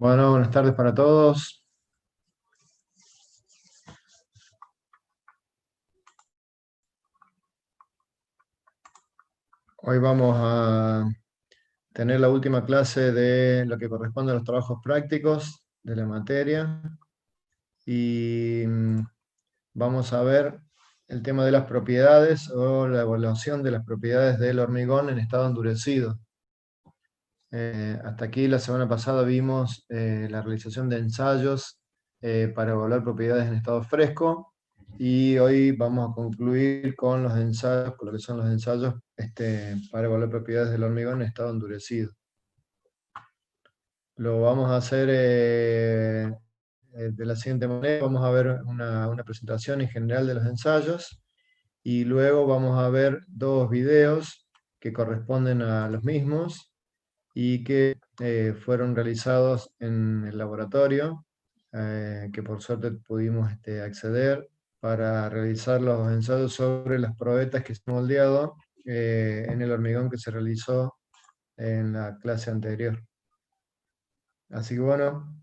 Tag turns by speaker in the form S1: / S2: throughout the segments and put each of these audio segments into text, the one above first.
S1: Bueno, buenas tardes para todos. Hoy vamos a tener la última clase de lo que corresponde a los trabajos prácticos de la materia y vamos a ver el tema de las propiedades o la evaluación de las propiedades del hormigón en estado endurecido. Hasta aquí la semana pasada vimos la realización de ensayos para evaluar propiedades en estado fresco y hoy vamos a concluir con los ensayos, con lo que son los ensayos para evaluar propiedades del hormigón en estado endurecido. Lo vamos a hacer de la siguiente manera. Vamos a ver una presentación en general de los ensayos y luego vamos a ver dos videos que corresponden a los mismos y que fueron realizados en el laboratorio, que por suerte pudimos acceder para realizar los ensayos sobre las probetas que se han moldeado en el hormigón que se realizó en la clase anterior. Así que bueno,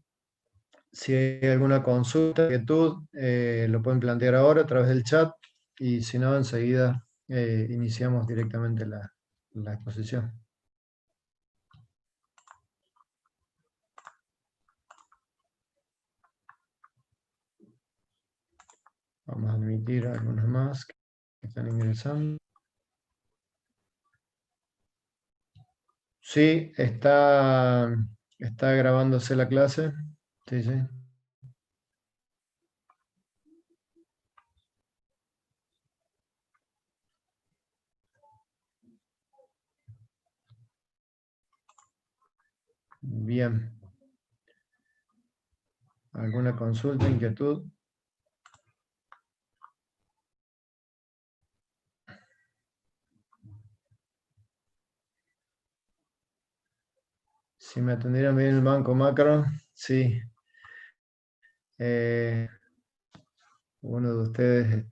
S1: si hay alguna consulta, inquietud, lo pueden plantear ahora a través del chat y si no, enseguida iniciamos directamente la exposición. Vamos a admitir a algunos más que están ingresando. Sí, está grabándose la clase. Sí, sí. Bien. ¿Alguna consulta, inquietud? Si me atendieran bien el banco macro, sí. Uno de ustedes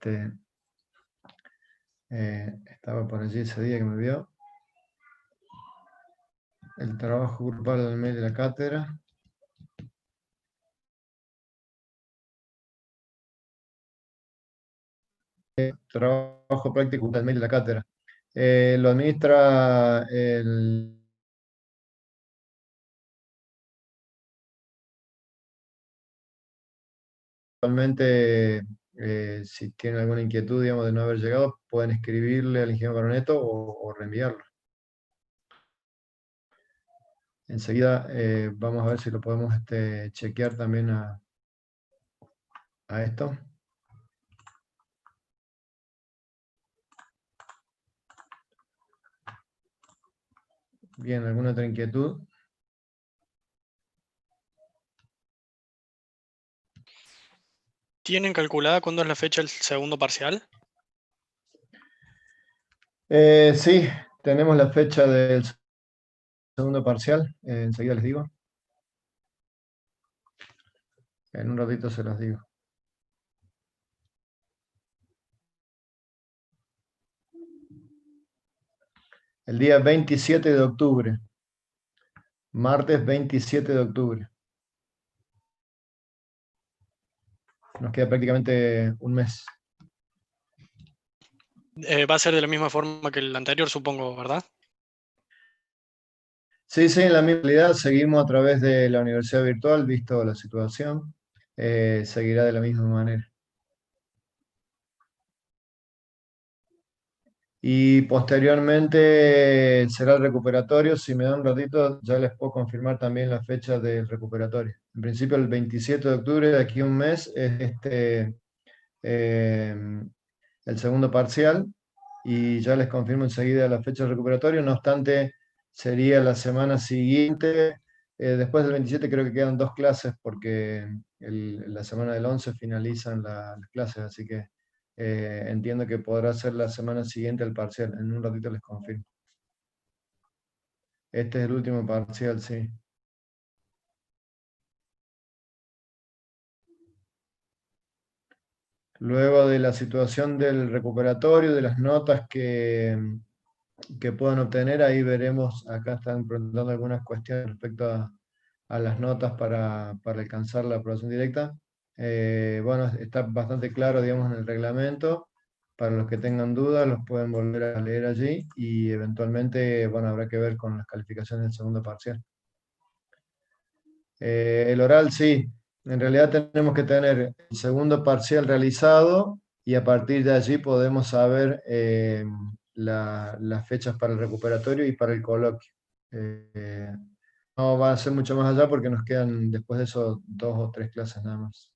S1: estaba por allí ese día que me vio. El trabajo grupal del mail de la cátedra. Trabajo práctico del mail de la cátedra. Lo administra Actualmente, si tienen alguna inquietud, digamos, de no haber llegado, pueden escribirle al ingeniero Baroneto o reenviarlo. Enseguida vamos a ver si lo podemos chequear también a esto. Bien, ¿alguna otra inquietud?
S2: ¿Tienen calculada cuándo es la fecha del segundo parcial?
S1: Sí, tenemos la fecha del segundo parcial, enseguida les digo. En un ratito se los digo. El día 27 de octubre. Martes 27 de octubre. Nos queda prácticamente un mes.
S2: Va a ser de la misma forma que el anterior, supongo, ¿verdad?
S1: Sí, sí, en la misma realidad seguimos a través de la universidad virtual, visto la situación, seguirá de la misma manera. Y posteriormente será el recuperatorio. Si me dan un ratito, ya les puedo confirmar también la fecha del recuperatorio. En principio, el 27 de octubre, de aquí a un mes, es el segundo parcial. Y ya les confirmo enseguida la fecha del recuperatorio. No obstante, sería la semana siguiente. Después del 27 creo que quedan dos clases porque la semana del 11 finalizan las clases, así que entiendo que podrá ser la semana siguiente el parcial. En un ratito les confirmo. Este es el último parcial, sí. Luego de la situación del recuperatorio, de las notas que puedan obtener, ahí veremos, acá están preguntando algunas cuestiones respecto a las notas para alcanzar la aprobación directa. Bueno, está bastante claro, digamos, en el reglamento. Para los que tengan dudas, los pueden volver a leer allí y eventualmente, bueno, habrá que ver con las calificaciones del segundo parcial. El oral sí, en realidad tenemos que tener el segundo parcial realizado y a partir de allí podemos saber las fechas para el recuperatorio y para el coloquio. Eh, no va a ser mucho más allá porque nos quedan después de eso 2 o 3 clases nada más.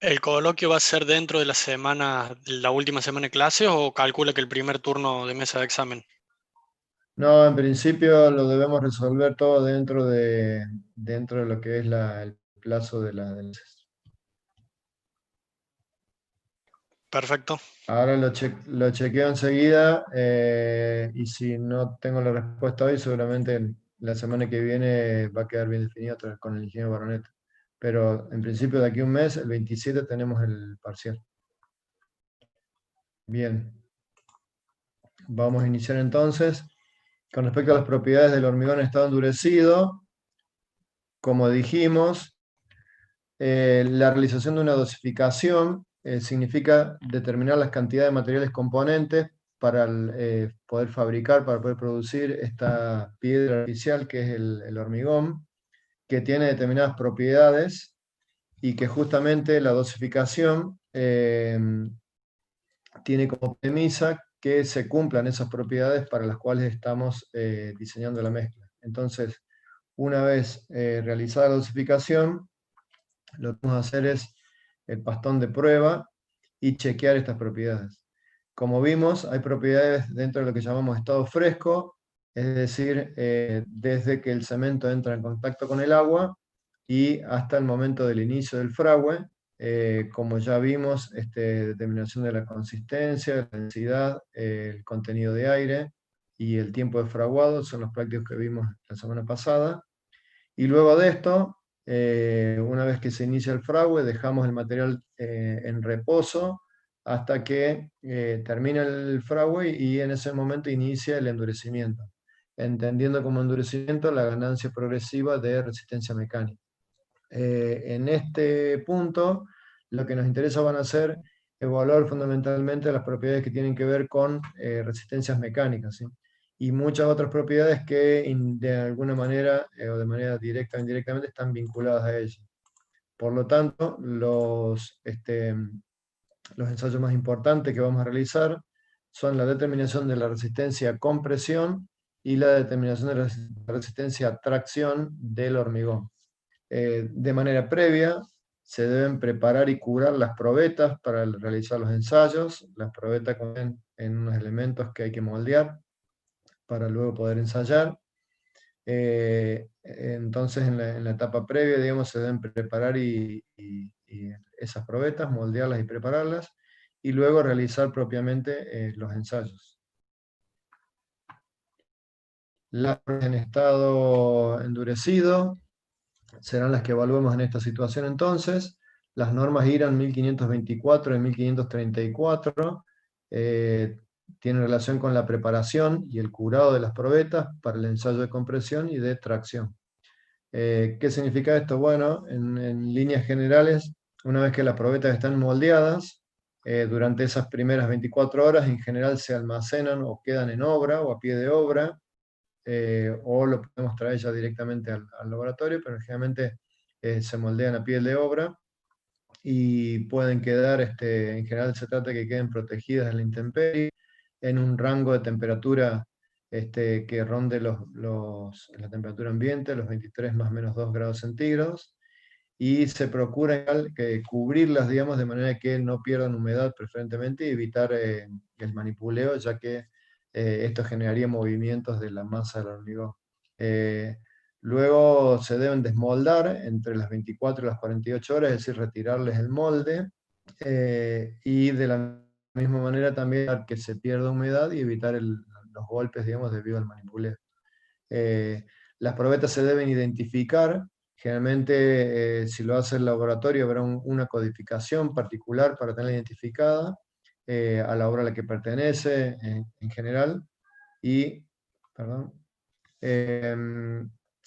S2: ¿El coloquio va a ser dentro de la semana, la última semana de clases o calcula que el primer turno de mesa de examen?
S1: No, en principio lo debemos resolver todo dentro de lo que es el plazo de la.
S2: Perfecto.
S1: Ahora lo chequeo enseguida y si no tengo la respuesta hoy, seguramente la semana que viene va a quedar bien definido otra vez con el ingeniero Baroneta. Pero en principio de aquí a un mes, el 27, tenemos el parcial. Bien, vamos a iniciar entonces. Con respecto a las propiedades del hormigón en estado endurecido, como dijimos, la realización de una dosificación significa determinar las cantidades de materiales componentes para poder fabricar, para poder producir esta piedra artificial que es el hormigón, que tiene determinadas propiedades y que justamente la dosificación tiene como premisa que se cumplan esas propiedades para las cuales estamos diseñando la mezcla. Entonces, una vez realizada la dosificación, lo que vamos a hacer es el pastón de prueba y chequear estas propiedades. Como vimos, hay propiedades dentro de lo que llamamos estado fresco, es decir, desde que el cemento entra en contacto con el agua y hasta el momento del inicio del fragüe. Como ya vimos, determinación de la consistencia, la densidad, el contenido de aire y el tiempo de fraguado son los prácticos que vimos la semana pasada. Y luego de esto, una vez que se inicia el fragüe, dejamos el material en reposo hasta que termina el fragüe y en ese momento inicia el endurecimiento, entendiendo como endurecimiento la ganancia progresiva de resistencia mecánica. En este punto, lo que nos interesa van a ser evaluar fundamentalmente las propiedades que tienen que ver con resistencias mecánicas, ¿sí? Y muchas otras propiedades que de alguna manera o de manera directa o indirectamente están vinculadas a ellas. Por lo tanto, los ensayos más importantes que vamos a realizar son la determinación de la resistencia a compresión y la determinación de la resistencia a tracción del hormigón. De manera previa, se deben preparar y curar las probetas para realizar los ensayos. Las probetas contienen unos elementos que hay que moldear para luego poder ensayar. Entonces, en la etapa previa, digamos, se deben preparar y esas probetas, moldearlas y prepararlas, y luego realizar propiamente los ensayos. Las pruebas en estado endurecido serán las que evaluemos en esta situación entonces. Las normas IRAN 1524 y 1534 tienen relación con la preparación y el curado de las probetas para el ensayo de compresión y de tracción. ¿Qué significa esto? Bueno, en líneas generales, una vez que las probetas están moldeadas, durante esas primeras 24 horas en general se almacenan o quedan en obra o a pie de obra, o lo podemos traer ya directamente al laboratorio, pero generalmente se moldean a piel de obra y pueden quedar, en general se trata de que queden protegidas en la intemperie, en un rango de temperatura que ronde la temperatura ambiente, los 23 más o menos 2 grados centígrados, y se procura que cubrirlas, digamos, de manera que no pierdan humedad preferentemente y evitar el manipuleo, ya que esto generaría movimientos de la masa del hormigón. Luego se deben desmoldar entre las 24 y las 48 horas, es decir, retirarles el molde, y de la misma manera también que se pierda humedad y evitar los golpes, digamos, debido al manipuleo. Las probetas se deben identificar. Generalmente, si lo hace el laboratorio, habrá una codificación particular para tenerla identificada a la obra a la que pertenece en general. Y, perdón,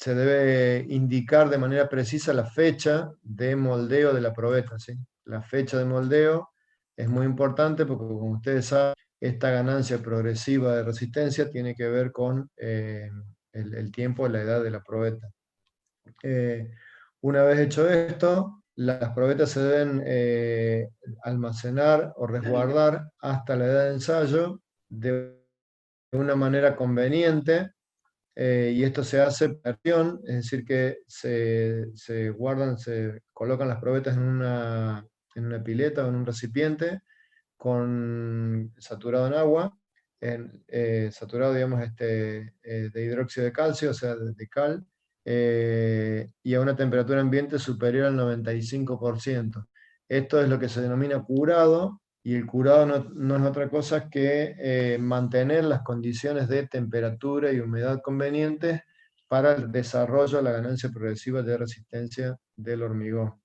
S1: se debe indicar de manera precisa la fecha de moldeo de la probeta, ¿sí? La fecha de moldeo es muy importante porque, como ustedes saben, esta ganancia progresiva de resistencia tiene que ver con el tiempo, la edad de la probeta. Una vez hecho esto, las probetas se deben almacenar o resguardar hasta la edad de ensayo de una manera conveniente, y esto se hace por acción, es decir, que se guardan, se colocan las probetas en una pileta o en un recipiente saturado en agua, saturado, digamos, de hidróxido de calcio, o sea, de cal, y a una temperatura ambiente superior al 95%. Esto es lo que se denomina curado, y el curado no es otra cosa que mantener las condiciones de temperatura y humedad convenientes para el desarrollo, la ganancia progresiva de resistencia del hormigón,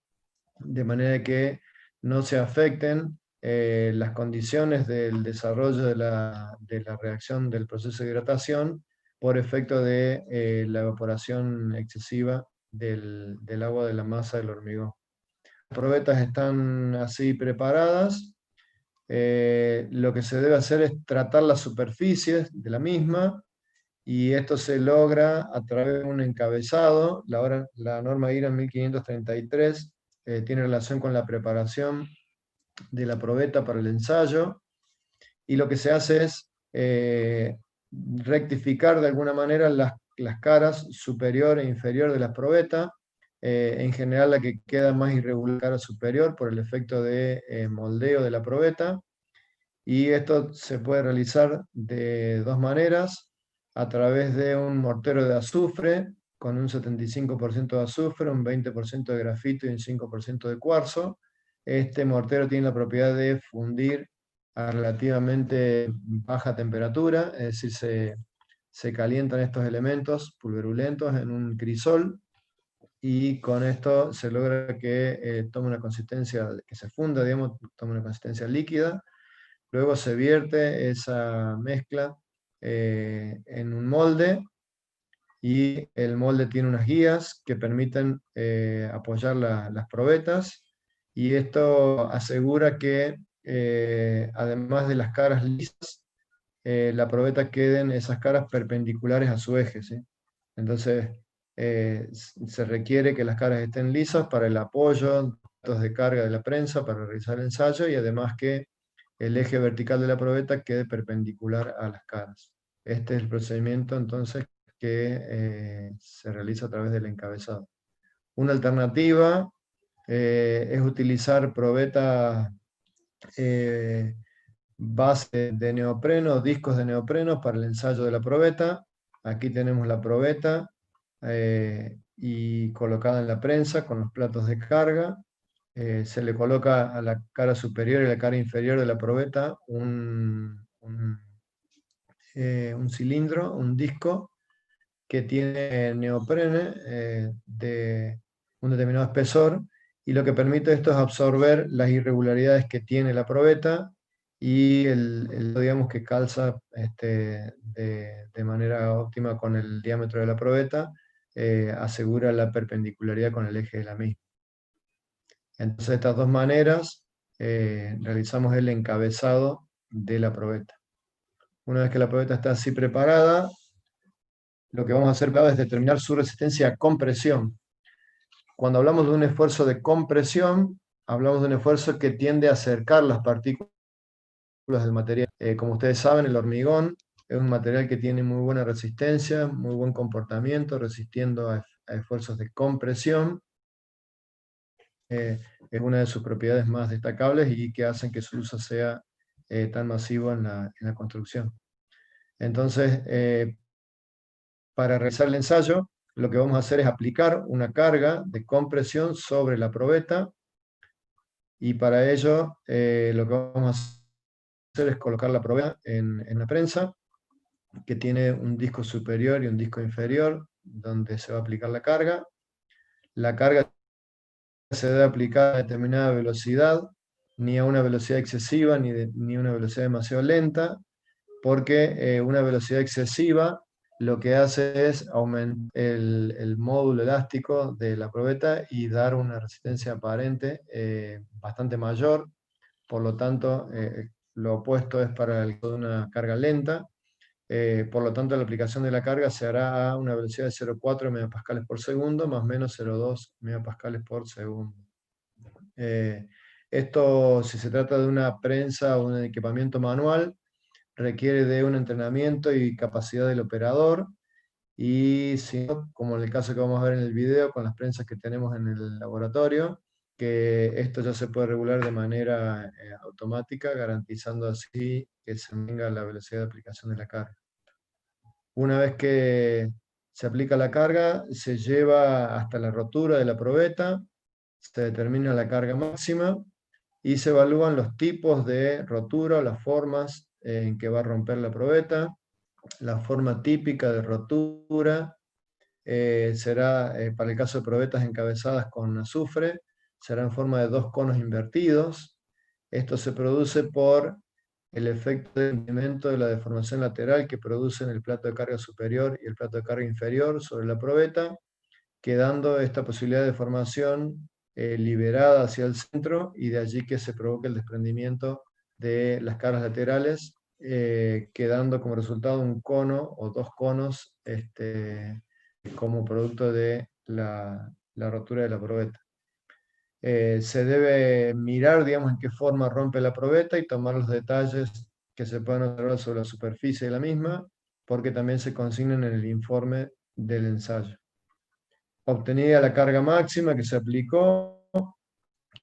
S1: de manera que no se afecten las condiciones del desarrollo de la reacción del proceso de hidratación por efecto de la evaporación excesiva del agua de la masa del hormigón. Las probetas están así preparadas. Lo que se debe hacer es tratar las superficies de la misma, y esto se logra a través de un encabezado. La norma IRA 1533 tiene relación con la preparación de la probeta para el ensayo, y lo que se hace es rectificar de alguna manera las caras superior e inferior de la probeta. En general, la que queda más irregular, cara superior, por el efecto de moldeo de la probeta. Y esto se puede realizar de dos maneras: a través de un mortero de azufre, con un 75% de azufre, un 20% de grafito y un 5% de cuarzo. Este mortero tiene la propiedad de fundir a relativamente baja temperatura, es decir, se calientan estos elementos pulverulentos en un crisol, y con esto se logra que tome una consistencia, que se funda, digamos, tome una consistencia líquida. Luego se vierte esa mezcla en un molde, y el molde tiene unas guías que permiten apoyar las probetas, y esto asegura que además de las caras lisas, la probeta queden esas caras perpendiculares a su eje, ¿sí? Entonces se requiere que las caras estén lisas para el apoyo, datos de carga de la prensa para realizar el ensayo, y además que el eje vertical de la probeta quede perpendicular a las caras. Este es el procedimiento entonces que se realiza a través del encabezado. Una alternativa es utilizar probetas base de neopreno, discos de neopreno para el ensayo de la probeta. Aquí tenemos la probeta y colocada en la prensa con los platos de carga. Se le coloca a la cara superior y la cara inferior de la probeta un cilindro, un disco que tiene neoprene de un determinado espesor, y lo que permite esto es absorber las irregularidades que tiene la probeta, y digamos, que calza de manera óptima con el diámetro de la probeta, asegura la perpendicularidad con el eje de la misma. Entonces, de estas dos maneras realizamos el encabezado de la probeta. Una vez que la probeta está así preparada, lo que vamos a hacer es determinar su resistencia a compresión. Cuando hablamos de un esfuerzo de compresión, hablamos de un esfuerzo que tiende a acercar las partículas del material. Como ustedes saben, el hormigón es un material que tiene muy buena resistencia, muy buen comportamiento, resistiendo a esfuerzos de compresión. Es una de sus propiedades más destacables y que hacen que su uso sea tan masivo en la construcción. Entonces, para realizar el ensayo, lo que vamos a hacer es aplicar una carga de compresión sobre la probeta, y para ello lo que vamos a hacer es colocar la probeta en la prensa, que tiene un disco superior y un disco inferior, donde se va a aplicar la carga. La carga se debe aplicar a determinada velocidad, ni a una velocidad excesiva, ni a una velocidad demasiado lenta, porque una velocidad excesiva lo que hace es aumentar el módulo elástico de la probeta y dar una resistencia aparente bastante mayor. Por lo tanto, lo opuesto es para el caso de una carga lenta. Por lo tanto, la aplicación de la carga se hará a una velocidad de 0,4 megapascales por segundo, más o menos 0,2 megapascales por segundo. Esto, si se trata de una prensa o un equipamiento manual, requiere de un entrenamiento y capacidad del operador. Y si no, como en el caso que vamos a ver en el video, con las prensas que tenemos en el laboratorio, que esto ya se puede regular de manera automática, garantizando así que se mantenga la velocidad de aplicación de la carga. Una vez que se aplica la carga, se lleva hasta la rotura de la probeta, se determina la carga máxima y se evalúan los tipos de rotura o las formas en que va a romper la probeta. La forma típica de rotura será, para el caso de probetas encabezadas con azufre, será en forma de dos conos invertidos. Esto se produce por el efecto de hundimiento de la deformación lateral que producen el plato de carga superior y el plato de carga inferior sobre la probeta, quedando esta posibilidad de deformación liberada hacia el centro y de allí que se provoque el desprendimiento de las caras laterales, quedando como resultado un cono o dos conos como producto de la rotura de la probeta. Se debe mirar, digamos, en qué forma rompe la probeta y tomar los detalles que se puedan observar sobre la superficie de la misma, porque también se consignan en el informe del ensayo. Obtenida la carga máxima que se aplicó,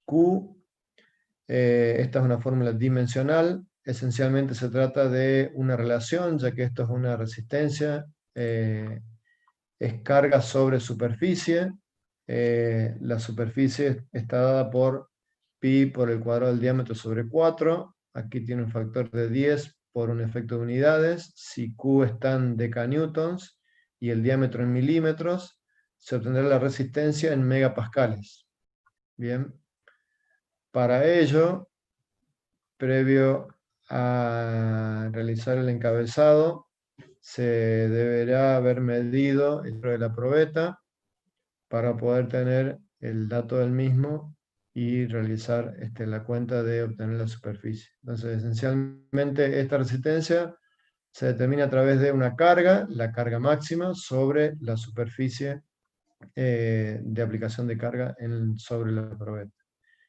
S1: Q, esta es una fórmula dimensional, esencialmente se trata de una relación, ya que esto es una resistencia, es carga sobre superficie. La superficie está dada por pi por el cuadrado del diámetro sobre 4. Aquí tiene un factor de 10 por un efecto de unidades. Si Q está en decanewtons y el diámetro en milímetros, se obtendrá la resistencia en megapascales. Bien. Para ello, previo a realizar el encabezado, se deberá haber medido el de la probeta para poder tener el dato del mismo y realizar la cuenta de obtener la superficie. Entonces, esencialmente, esta resistencia se determina a través de una carga, la carga máxima, sobre la superficie de aplicación de carga sobre la probeta.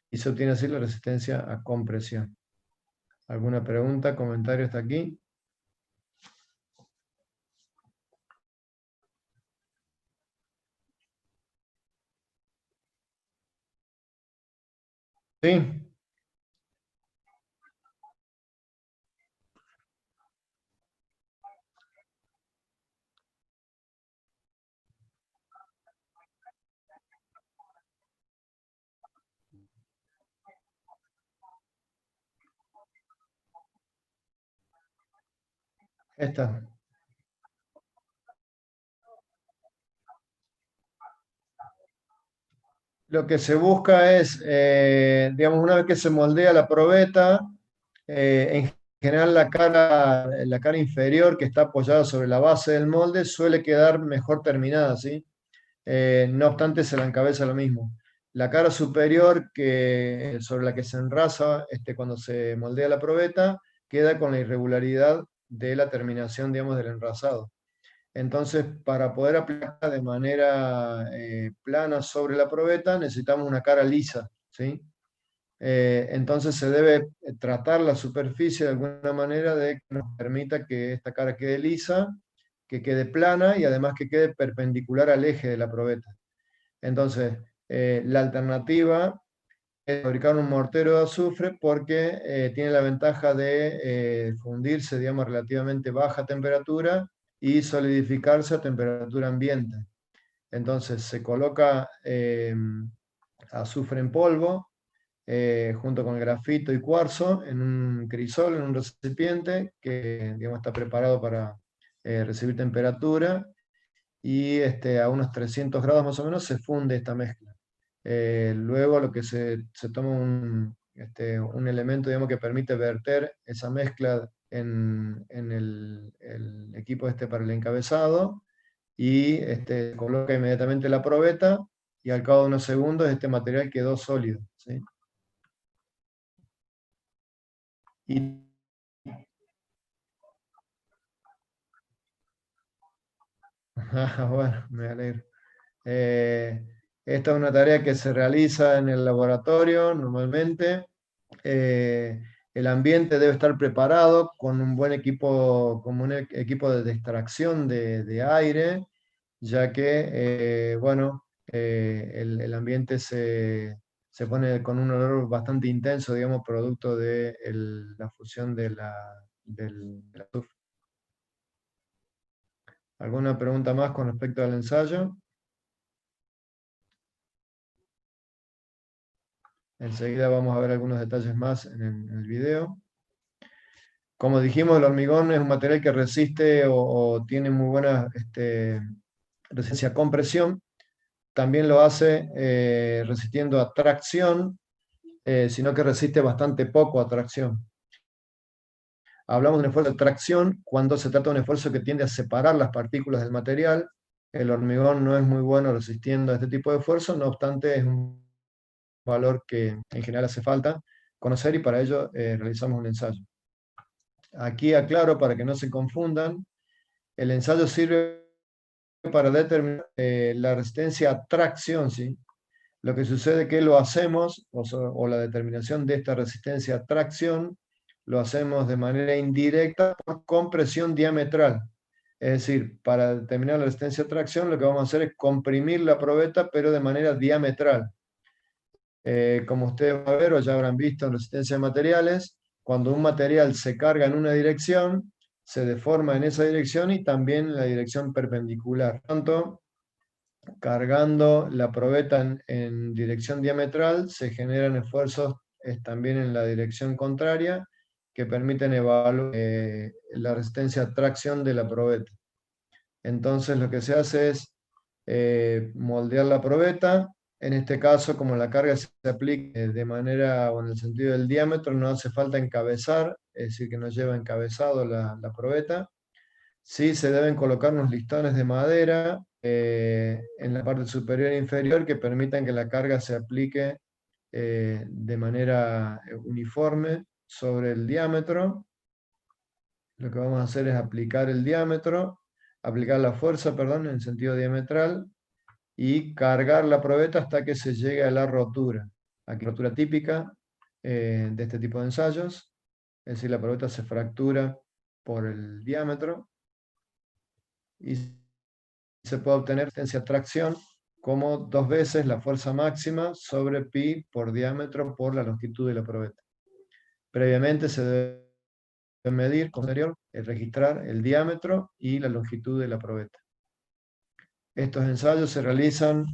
S1: Y se obtiene así la resistencia a compresión. ¿Alguna pregunta, comentario hasta aquí? Sí. Esta. Lo que se busca es, digamos, una vez que se moldea la probeta, en general la cara inferior que está apoyada sobre la base del molde suele quedar mejor terminada, ¿sí? No obstante, se la encabeza lo mismo. La cara superior sobre la que se enrasa cuando se moldea la probeta queda con la irregularidad de la terminación, digamos, del enrasado. Entonces, para poder aplicar de manera plana sobre la probeta, necesitamos una cara lisa, ¿sí? Entonces se debe tratar la superficie de alguna manera de que nos permita que esta cara quede lisa, que quede plana y además que quede perpendicular al eje de la probeta. Entonces, la alternativa es fabricar un mortero de azufre porque tiene la ventaja de fundirse, digamos, a relativamente baja temperatura y solidificarse a temperatura ambiente. Entonces se coloca azufre en polvo junto con grafito y cuarzo en un crisol, en un recipiente que, digamos, está preparado para recibir temperatura y a unos 300 grados más o menos se funde esta mezcla. Luego lo que se toma un elemento, digamos, que permite verter esa mezcla en el equipo para el encabezado, y coloca inmediatamente la probeta, y al cabo de unos segundos este material quedó sólido, ¿sí? Y bueno, me alegro. Eh, Esta es una tarea que se realiza en el laboratorio normalmente. Eh, el ambiente debe estar preparado con un buen equipo, como un equipo de extracción de aire, ya que, bueno, el ambiente se pone con un olor bastante intenso, digamos, producto de la fusión del azufre. ¿Alguna pregunta más con respecto al ensayo? Enseguida vamos a ver algunos detalles más en el video. Como dijimos, el hormigón es un material que resiste o tiene muy buena resistencia a compresión. También lo hace resistiendo a tracción, sino que resiste bastante poco a tracción. Hablamos de un esfuerzo de tracción cuando se trata de un esfuerzo que tiende a separar las partículas del material. El hormigón no es muy bueno resistiendo a este tipo de esfuerzo, no obstante es un valor que en general hace falta conocer, y para ello realizamos un ensayo. Aquí aclaro para que no se confundan, el ensayo sirve para determinar la resistencia a tracción, ¿sí? Lo que sucede es que lo hacemos, o la determinación de esta resistencia a tracción, lo hacemos de manera indirecta por compresión diametral. Es decir, para determinar la resistencia a tracción, lo que vamos a hacer es comprimir la probeta, pero de manera diametral. Como ustedes van a ver o ya habrán visto en resistencia de materiales, cuando un material se carga en una dirección, se deforma en esa dirección y también en la dirección perpendicular. Por tanto, cargando la probeta en dirección diametral, se generan esfuerzos también en la dirección contraria, que permiten evaluar la resistencia a tracción de la probeta. Entonces lo que se hace es moldear la probeta. En este caso, como la carga se aplica de manera o en el sentido del diámetro, no hace falta encabezar, es decir, que no lleva encabezado la probeta. Sí se deben colocar unos listones de madera en la parte superior e inferior que permitan que la carga se aplique de manera uniforme sobre el diámetro. Lo que vamos a hacer es aplicar el diámetro, aplicar la fuerza, perdón, en sentido diametral, y cargar la probeta hasta que se llegue a la rotura. Aquí rotura típica de este tipo de ensayos, es decir, la probeta se fractura por el diámetro y se puede obtener resistencia a tracción como 2 veces la fuerza máxima sobre pi por diámetro por la longitud de la probeta. Previamente se debe medir con posterior, registrar el diámetro y la longitud de la probeta. Estos ensayos se realizan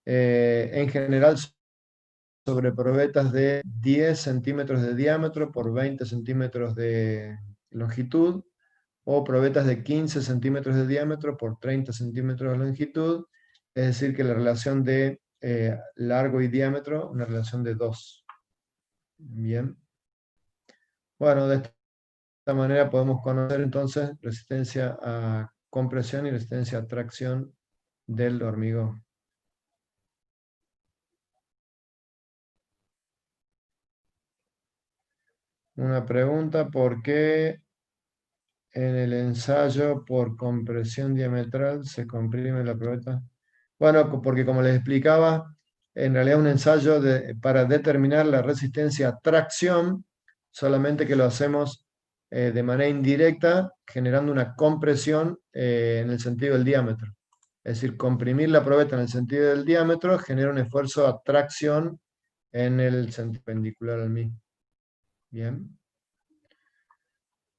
S1: en general sobre probetas de 10 centímetros de diámetro por 20 centímetros de longitud, o probetas de 15 centímetros de diámetro por 30 centímetros de longitud, es decir, que la relación de largo y diámetro, una relación de 2. Bien. Bueno, de esta manera podemos conocer entonces resistencia a compresión y resistencia a tracción del hormigón. Una pregunta: ¿por qué en el ensayo por compresión diametral se comprime la probeta? Bueno, porque como les explicaba, en realidad es un ensayo para determinar la resistencia a tracción, solamente que lo hacemos de manera indirecta, generando una compresión en el sentido del diámetro. Es decir, comprimir la probeta en el sentido del diámetro genera un esfuerzo a tracción en el sentido perpendicular al mismo. Bien.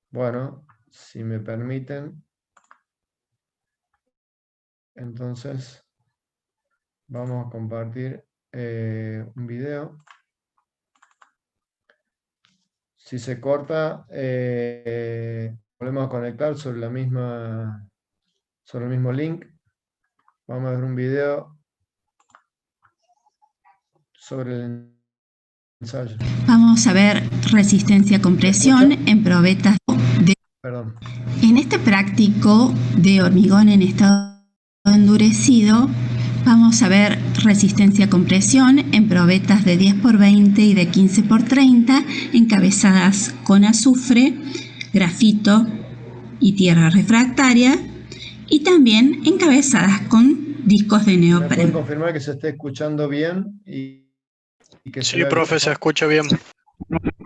S1: Bueno, si me permiten, entonces vamos a compartir un video. Si se corta, volvemos a conectar sobre sobre el mismo link. Vamos a ver un video sobre el ensayo.
S3: Vamos a ver resistencia a compresión en probetas de...
S1: Perdón.
S3: En este práctico de hormigón en estado endurecido, vamos a ver resistencia a compresión en probetas de 10x20 y de 15x30 encabezadas con azufre, grafito y tierra refractaria, y también encabezadas con discos de
S1: ¿Me
S3: neopreno.
S1: pueden confirmar que se esté escuchando bien? Y que
S2: Sí, profe, se escucha bien.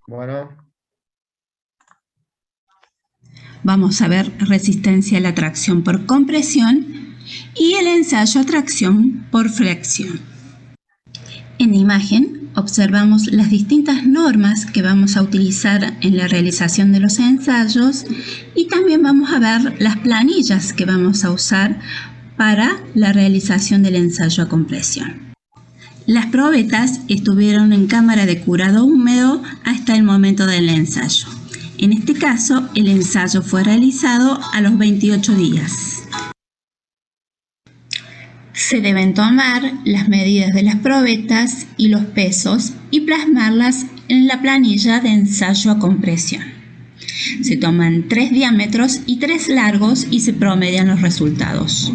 S1: Bueno.
S3: Vamos a ver resistencia a la tracción por compresión y el ensayo a tracción por flexión. En la imagen observamos las distintas normas que vamos a utilizar en la realización de los ensayos y también vamos a ver las planillas que vamos a usar para la realización del ensayo a compresión. Las probetas estuvieron en cámara de curado húmedo hasta el momento del ensayo. En este caso, el ensayo fue realizado a los 28 días. Se deben tomar las medidas de las probetas y los pesos y plasmarlas en la planilla de ensayo a compresión. Se toman 3 diámetros y 3 largos y se promedian los resultados.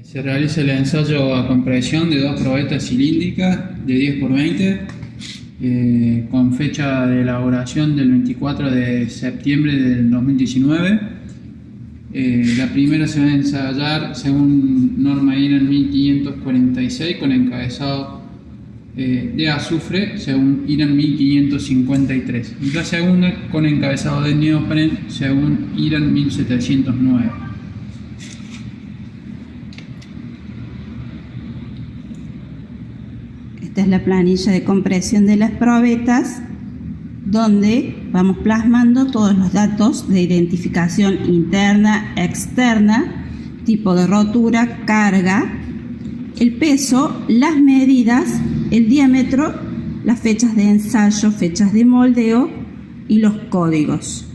S4: Se realiza el ensayo a compresión de 2 probetas cilíndricas de 10x20 con fecha de elaboración del 24 de septiembre del 2019. La primera se va a ensayar según norma IRAN 1546 con encabezado de azufre según IRAN 1553 y la segunda con encabezado de neopren según IRAN 1709.
S5: Esta es la planilla de compresión de las probetas, donde vamos plasmando todos los datos de identificación interna, externa, tipo de rotura, carga, el peso, las medidas, el diámetro, las fechas de ensayo, fechas de moldeo y los códigos.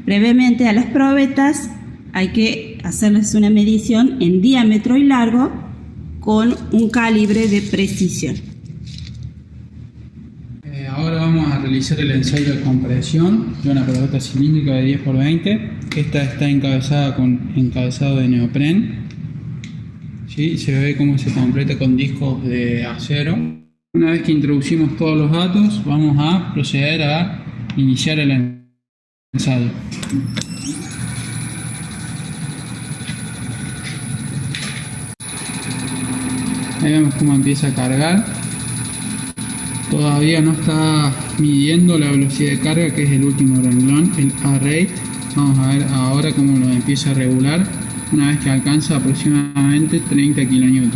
S5: Previamente a las probetas hay que hacerles una medición en diámetro y largo con un calibre de precisión.
S4: Ahora vamos a realizar el ensayo de compresión de una probeta cilíndrica de 10x20. Esta está encabezada con encabezado de neopren. ¿Sí? Se ve cómo se completa con discos de acero. Una vez que introducimos todos los datos, vamos a proceder a iniciar el ensayo. Ahí vemos cómo empieza a cargar. Todavía no está midiendo la velocidad de carga, que es el último renglón, el A-rate. Vamos a ver ahora cómo lo empieza a regular una vez que alcanza aproximadamente 30 kN.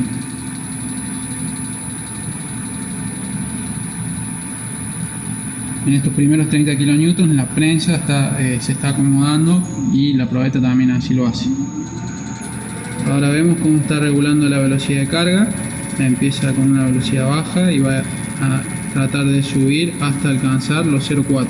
S4: En estos primeros 30 kN la prensa se está acomodando y la probeta también así lo hace. Ahora vemos cómo está regulando la velocidad de carga. Empieza con una velocidad baja y va a tratar de subir hasta alcanzar los 0,4.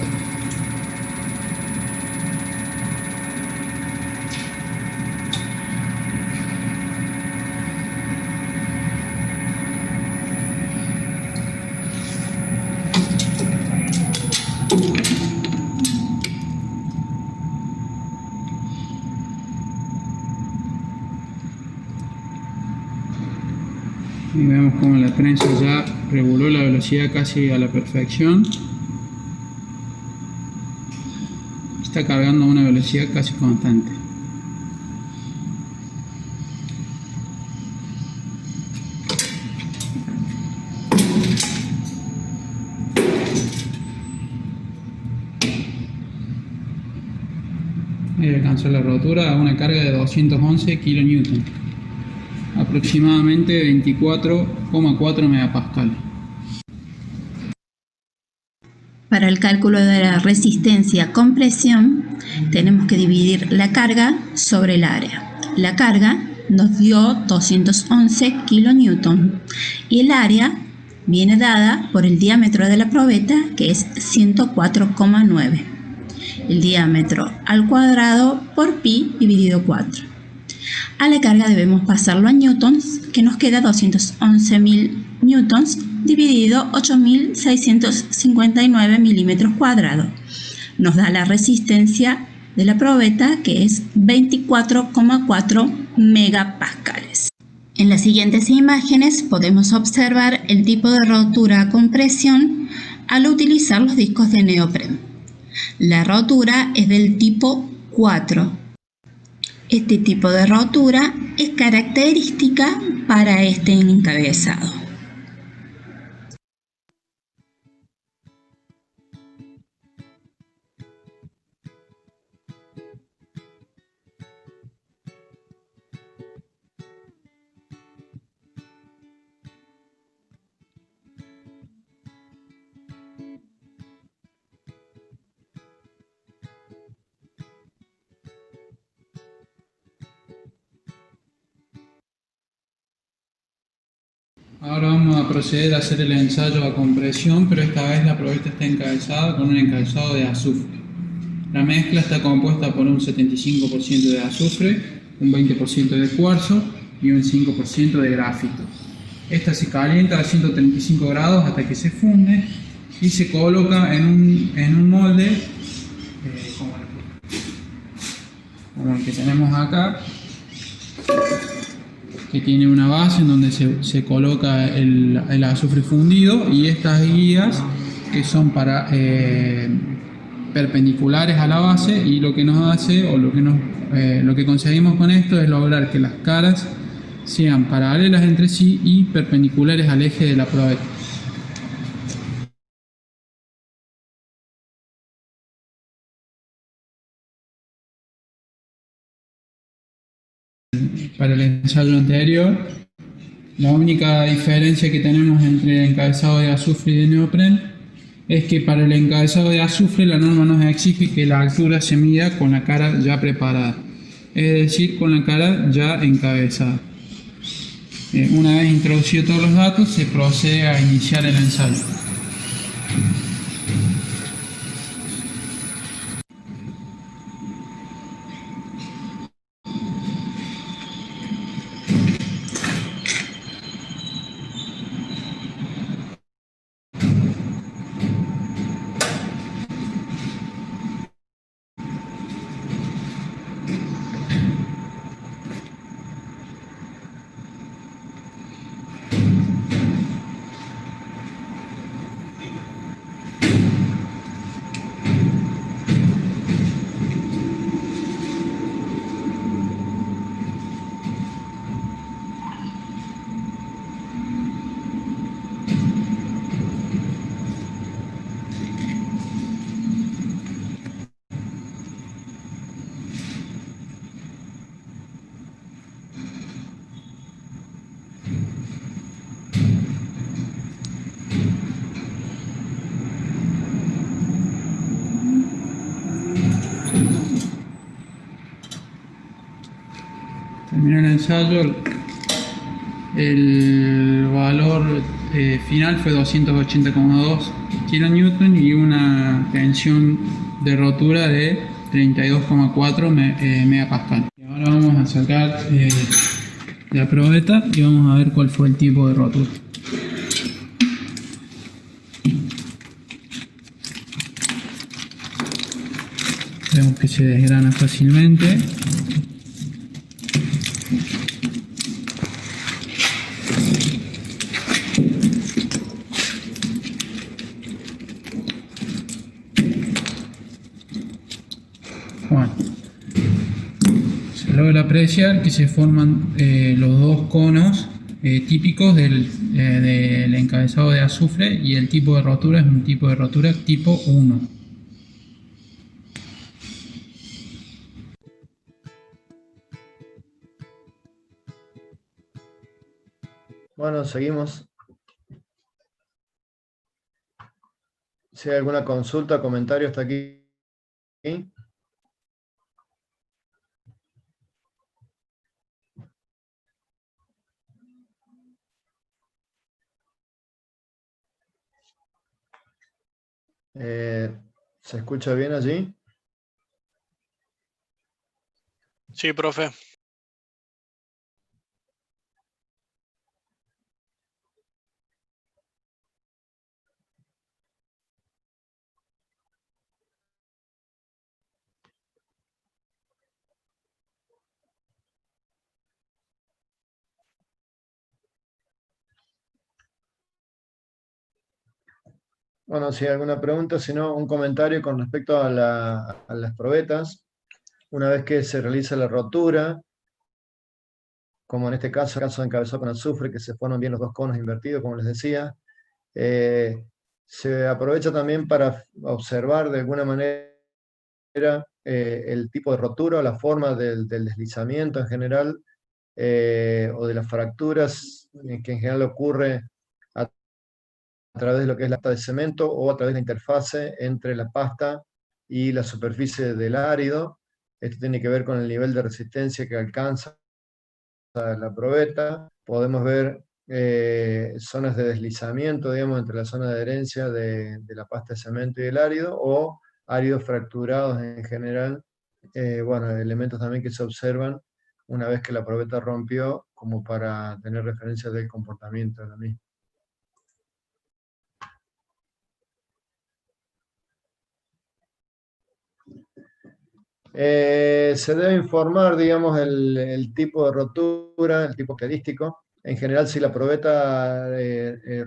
S4: Y vemos como la prensa ya reguló la velocidad casi a la perfección. Está cargando a una velocidad casi constante. Ahí alcanzó la rotura a una carga de 211 kN. Aproximadamente 24,4 megapascal.
S3: Para el cálculo de la resistencia a compresión tenemos que dividir la carga sobre el área. La carga nos dio 211 kN y el área viene dada por el diámetro de la probeta, que es 104,9. el diámetro al cuadrado por pi dividido 4. A la carga debemos pasarlo a newtons, que nos queda 211.000 newtons dividido 8.659 milímetros cuadrados. Nos da la resistencia de la probeta, que es 24,4 megapascales. En las siguientes imágenes podemos observar el tipo de rotura a compresión al utilizar los discos de neopreno. La rotura es del tipo 4. Este tipo de rotura es característica para este encabezado.
S4: Ahora vamos a proceder a hacer el ensayo a compresión, pero esta vez la probeta está encabezada con un encabezado de azufre. La mezcla está compuesta por un 75% de azufre, un 20% de cuarzo y un 5% de grafito. Esta se calienta a 135 grados hasta que se funde y se coloca en un molde como el que tenemos acá, que tiene una base en donde se coloca el azufre fundido, y estas guías que son para perpendiculares a la base, y lo que nos hace, o lo que conseguimos con esto es lograr que las caras sean paralelas entre sí y perpendiculares al eje de la probeta. Para el ensayo anterior, la única diferencia que tenemos entre el encabezado de azufre y de neopren es que para el encabezado de azufre la norma nos exige que la altura se mida con la cara ya preparada, es decir, con la cara ya encabezada. Una vez introducidos todos los datos, se procede a iniciar el ensayo. Terminó el ensayo, el valor final fue 280,2 kN y una tensión de rotura de 32,4 megapascal. Y ahora vamos a sacar la probeta y vamos a ver cuál fue el tipo de rotura. Vemos que se desgrana fácilmente. Bueno, se logra apreciar que se forman los dos conos típicos del encabezado de azufre, y el tipo de rotura es un tipo de rotura tipo 1.
S1: Bueno, seguimos. Si hay alguna consulta, comentario hasta aquí. ¿Se escucha bien allí?
S2: Sí, profe.
S1: Bueno, si hay alguna pregunta, si no, un comentario con respecto a las probetas. Una vez que se realiza la rotura, como en este caso, el caso de encabezado con azufre, que se forman bien los dos conos invertidos, como les decía, se aprovecha también para observar de alguna manera el tipo de rotura o la forma del deslizamiento en general, o de las fracturas que en general ocurre a través de lo que es la pasta de cemento o a través de la interfase entre la pasta y la superficie del árido. Esto tiene que ver con el nivel de resistencia que alcanza la probeta. Podemos ver zonas de deslizamiento, digamos, entre la zona de adherencia de la pasta de cemento y el árido, o áridos fracturados en general. Bueno, elementos también que se observan una vez que la probeta rompió, como para tener referencia del comportamiento de la misma. Se debe informar, digamos, el tipo de rotura, el tipo estadístico. En general, si la probeta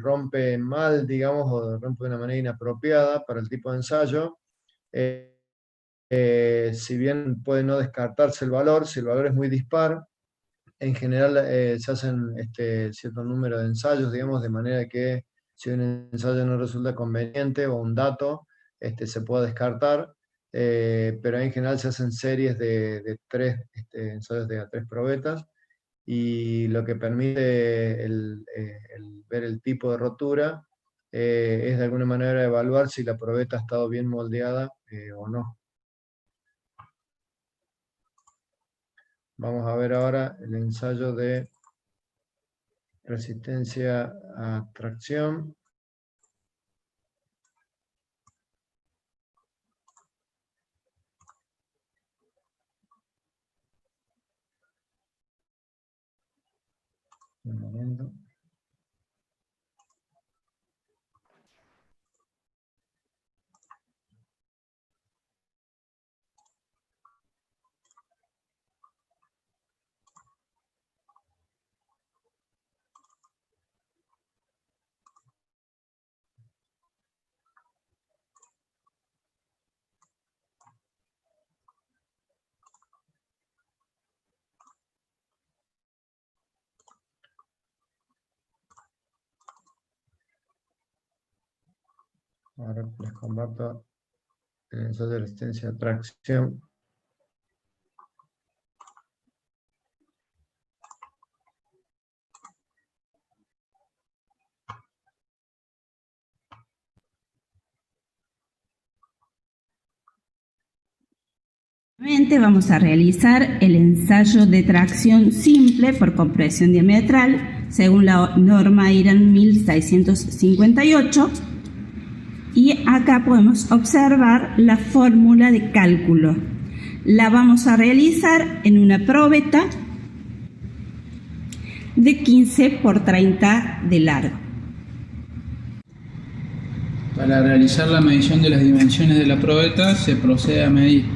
S1: rompe mal, digamos, o rompe de una manera inapropiada para el tipo de ensayo, si bien puede no descartarse el valor, si el valor es muy dispar, en general se hacen cierto número de ensayos, digamos, de manera que si un ensayo no resulta conveniente o un dato se pueda descartar, pero en general se hacen series de 3 ensayos de 3 probetas, y lo que permite el ver el tipo de rotura es de alguna manera evaluar si la probeta ha estado bien moldeada o no. Vamos a ver ahora el ensayo de resistencia a tracción. Un momento. Ahora les comparto el ensayo de resistencia a tracción.
S5: Vamos a realizar el ensayo de tracción simple por compresión diametral según la norma IRAN 1658, y acá podemos observar la fórmula de cálculo. La vamos a realizar en una probeta de 15 por 30 de largo.
S4: Para realizar la medición de las dimensiones de la probeta se procede a medir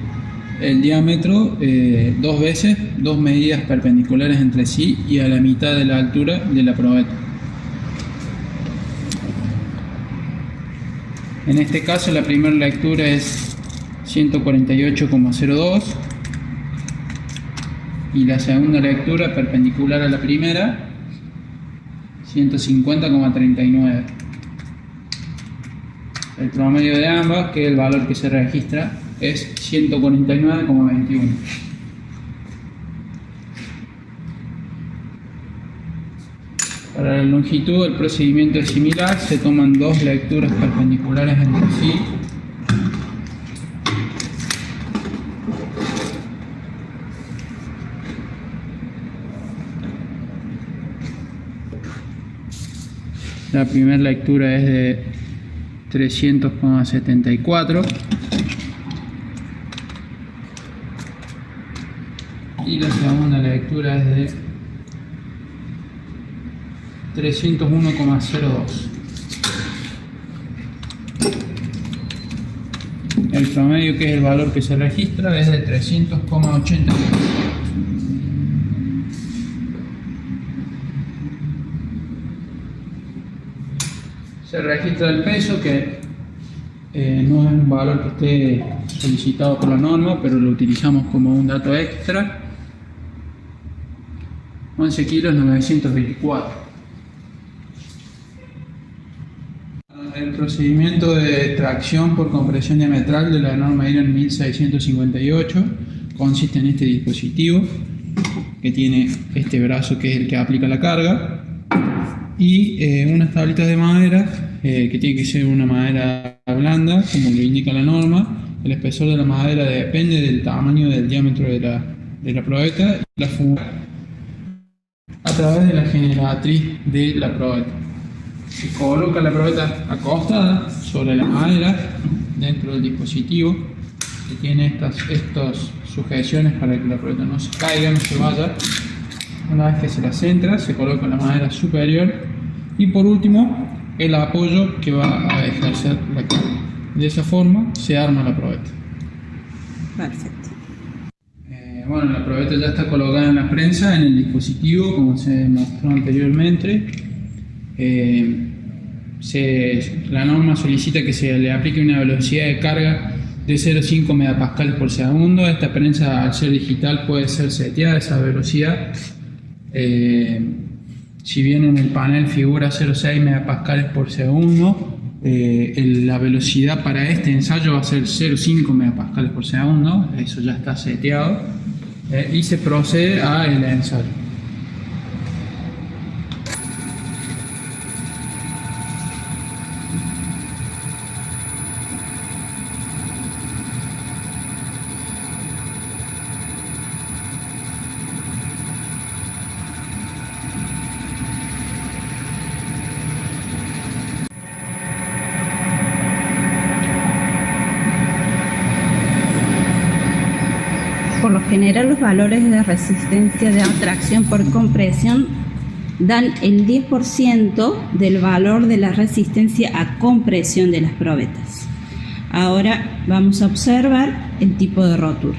S4: el diámetro 2 veces, 2 medidas perpendiculares entre sí y a la mitad de la altura de la probeta. En este caso la primera lectura es 148,02 y la segunda lectura perpendicular a la primera 150,39. El promedio de ambas, que es el valor que se registra, es 149,21. Para la longitud el procedimiento es similar, se toman 2 lecturas perpendiculares entre sí. La primera lectura es de 300,74 y la segunda lectura es de 301,02. El promedio, que es el valor que se registra, es de 300,80. Se registra el peso, que no es un valor que esté solicitado por la norma, pero lo utilizamos como un dato extra. 11 kilos 924. El procedimiento de tracción por compresión diametral de la norma IRAN 1658 consiste en este dispositivo que tiene este brazo, que es el que aplica la carga, y unas tablitas de madera, que tiene que ser una madera blanda, como lo indica la norma. El espesor de la madera depende del tamaño del diámetro de la probeta, y la funde a través de la generatriz de la probeta. Se coloca la probeta acostada sobre la madera dentro del dispositivo, que tiene estas sujeciones para que la probeta no se caiga, no se vaya. Una vez que se la centra, se coloca la madera superior y, por último, el apoyo que va a ejercer la carga. De esa forma se arma la probeta.
S5: Perfecto.
S4: Bueno, la probeta ya está colocada en la prensa, en el dispositivo, como se mostró anteriormente. La norma solicita que se le aplique una velocidad de carga de 0,5 megapascales por segundo. Esta prensa, al ser digital, puede ser seteada esa velocidad. Si bien en el panel figura 0,6 megapascales por segundo, la velocidad para este ensayo va a ser 0,5 megapascales por segundo. Eso ya está seteado, y se procede al ensayo.
S5: Por lo general, los valores de resistencia de atracción por compresión dan el 10% del valor de la resistencia a compresión de las probetas. Ahora vamos a observar el tipo de rotura.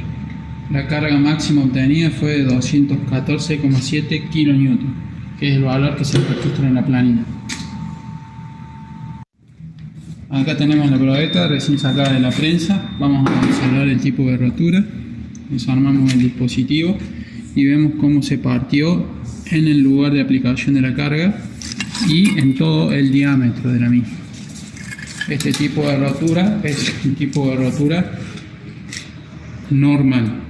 S4: La carga máxima obtenida fue de 214,7 kN, que es el valor que se registra en la planilla. Acá tenemos la probeta recién sacada de la prensa. Vamos a observar el tipo de rotura. Desarmamos el dispositivo y vemos cómo se partió en el lugar de aplicación de la carga y en todo el diámetro de la misma. Este tipo de rotura es un tipo de rotura normal.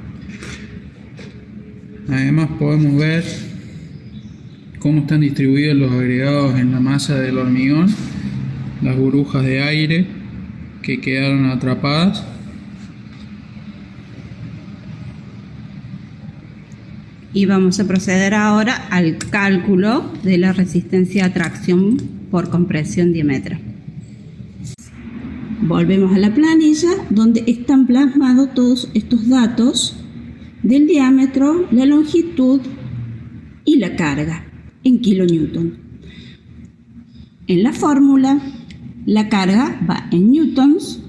S4: Además, podemos ver cómo están distribuidos los agregados en la masa del hormigón, las burbujas de aire que quedaron atrapadas.
S5: Y vamos a proceder ahora al cálculo de la resistencia a tracción por compresión diametral. Volvemos a la planilla, donde están plasmados todos estos datos del diámetro, la longitud y la carga en kilonewton. En la fórmula, la carga va en newtons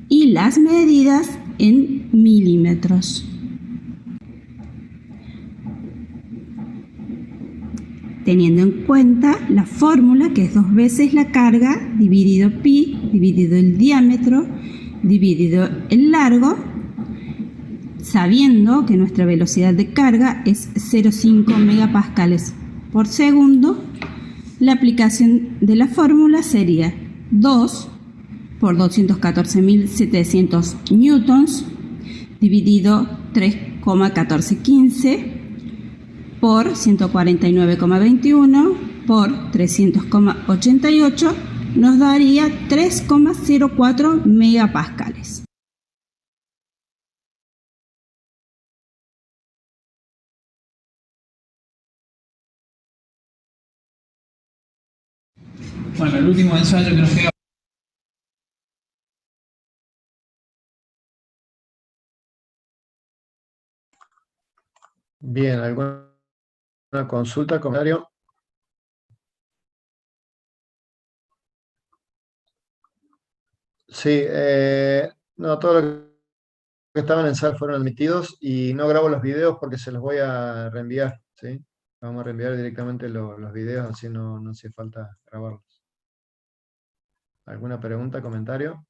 S5: y las medidas en milímetros. Teniendo en cuenta la fórmula, que es 2 veces la carga dividido pi, dividido el diámetro, dividido el largo, sabiendo que nuestra velocidad de carga es 0,5 megapascales por segundo, la aplicación de la fórmula sería 2 por 214.700 newtons dividido 3,1415 por 149,21 por 300,88 nos daría 3,04 megapascales.
S4: Bueno, el último ensayo que nos queda.
S1: Bien, ¿alguna consulta, comentario? Sí, no, todo lo que estaban en sala fueron admitidos y no grabo los videos porque se los voy a reenviar, ¿sí? Vamos a reenviar directamente los videos, así no hace falta grabarlos. ¿Alguna pregunta, comentario?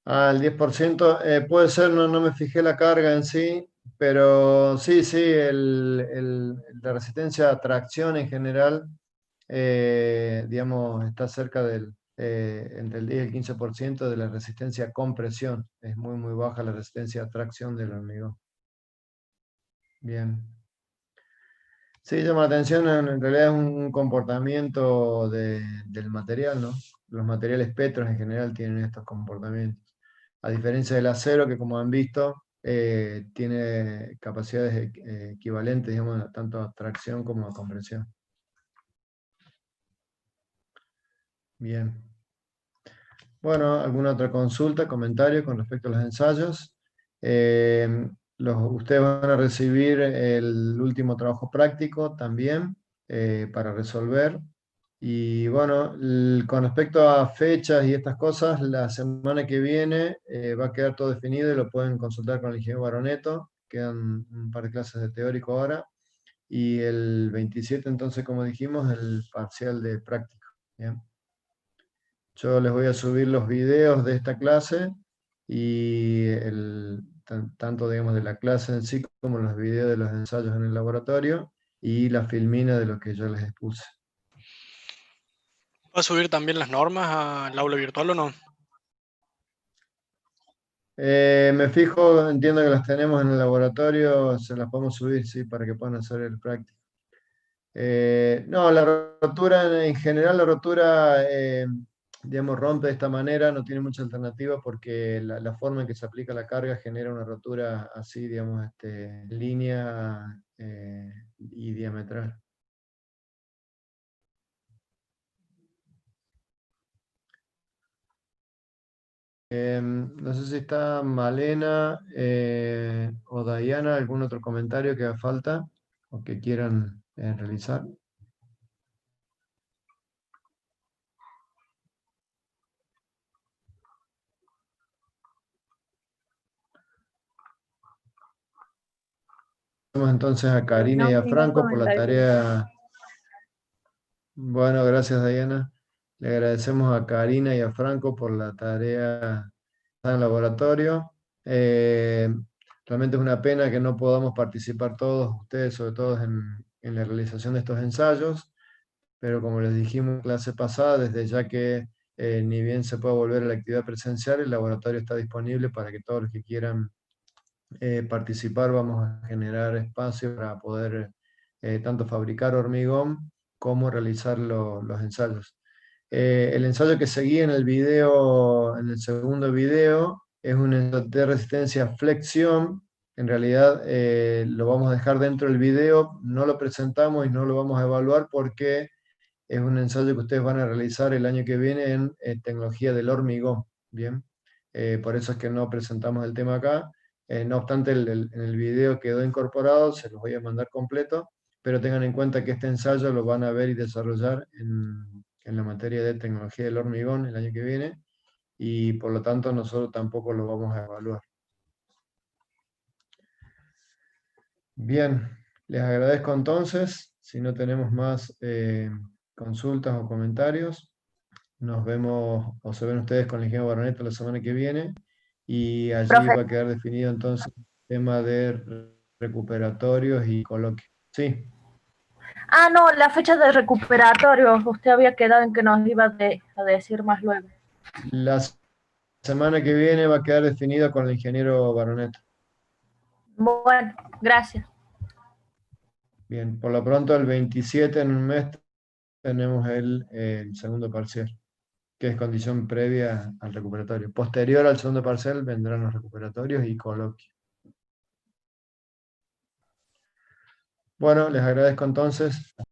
S1: El 10%, puede ser, no me fijé la carga en sí, pero sí, la resistencia a tracción en general, digamos, está cerca entre el 10 y el 15% de la resistencia a compresión. Es muy baja la resistencia a tracción del hormigón. Bien. Sí, llama la atención, en realidad es un comportamiento del material, ¿no? Los materiales petros en general tienen estos comportamientos. A diferencia del acero, que como han visto, tiene capacidades equivalentes, digamos, tanto a tracción como a compresión. Bien. Bueno, ¿alguna otra consulta, comentario con respecto a los ensayos? Ustedes van a recibir el último trabajo práctico también para resolver. Y bueno, con respecto a fechas y estas cosas, la semana que viene va a quedar todo definido y lo pueden consultar con el ingeniero Baroneto. Quedan un par de clases de teórico ahora. Y el 27, entonces, como dijimos, el parcial de práctico. ¿Bien? Yo les voy a subir los videos de esta clase y tanto, digamos, de la clase en sí como los videos de los ensayos en el laboratorio y la filmina de lo que yo les expuse.
S2: ¿Va a subir también las normas al aula virtual o no?
S1: Me fijo, entiendo que las tenemos en el laboratorio, se las podemos subir, sí, para que puedan hacer el práctico. No, la rotura, en general, la rotura, digamos, rompe de esta manera, no tiene mucha alternativa porque la forma en que se aplica la carga genera una rotura así, digamos, línea y diametral. No sé si está Malena o Dayana, algún otro comentario que haga falta o que quieran realizar. Vamos entonces a Karina y a Franco por la tarea. Bueno, gracias Dayana. Le agradecemos a Karina y a Franco por la tarea en el laboratorio. Realmente es una pena que no podamos participar todos ustedes, sobre todo en la realización de estos ensayos, pero como les dijimos en clase pasada, desde ya que ni bien se puede volver a la actividad presencial, el laboratorio está disponible para que todos los que quieran participar, vamos a generar espacio para poder tanto fabricar hormigón como realizar los ensayos. El ensayo que seguía en el video, en el segundo video, es un ensayo de resistencia a flexión. En realidad lo vamos a dejar dentro del video, no lo presentamos y no lo vamos a evaluar porque es un ensayo que ustedes van a realizar el año que viene en tecnología del hormigón. Bien, por eso es que no presentamos el tema acá. No obstante, en el video quedó incorporado, se los voy a mandar completo, pero tengan en cuenta que este ensayo lo van a ver y desarrollar en la materia de tecnología del hormigón el año que viene, y por lo tanto nosotros tampoco lo vamos a evaluar. Bien, les agradezco entonces. Si no tenemos más consultas o comentarios, nos vemos o se ven ustedes con el ingeniero Baroneto la semana que viene y allí
S6: Profe.
S1: va a quedar definido entonces el tema de recuperatorios y coloquio. Sí,
S6: Ah, no, la fecha de recuperatorio. Usted había quedado en que nos iba a decir más luego.
S1: la semana que viene va a quedar definido con el ingeniero Baroneto.
S6: Bueno, gracias.
S1: Bien, por lo pronto el 27 en un mes tenemos el segundo parcial, que es condición previa al recuperatorio. Posterior al segundo parcial vendrán los recuperatorios y coloquio. Bueno, les agradezco entonces.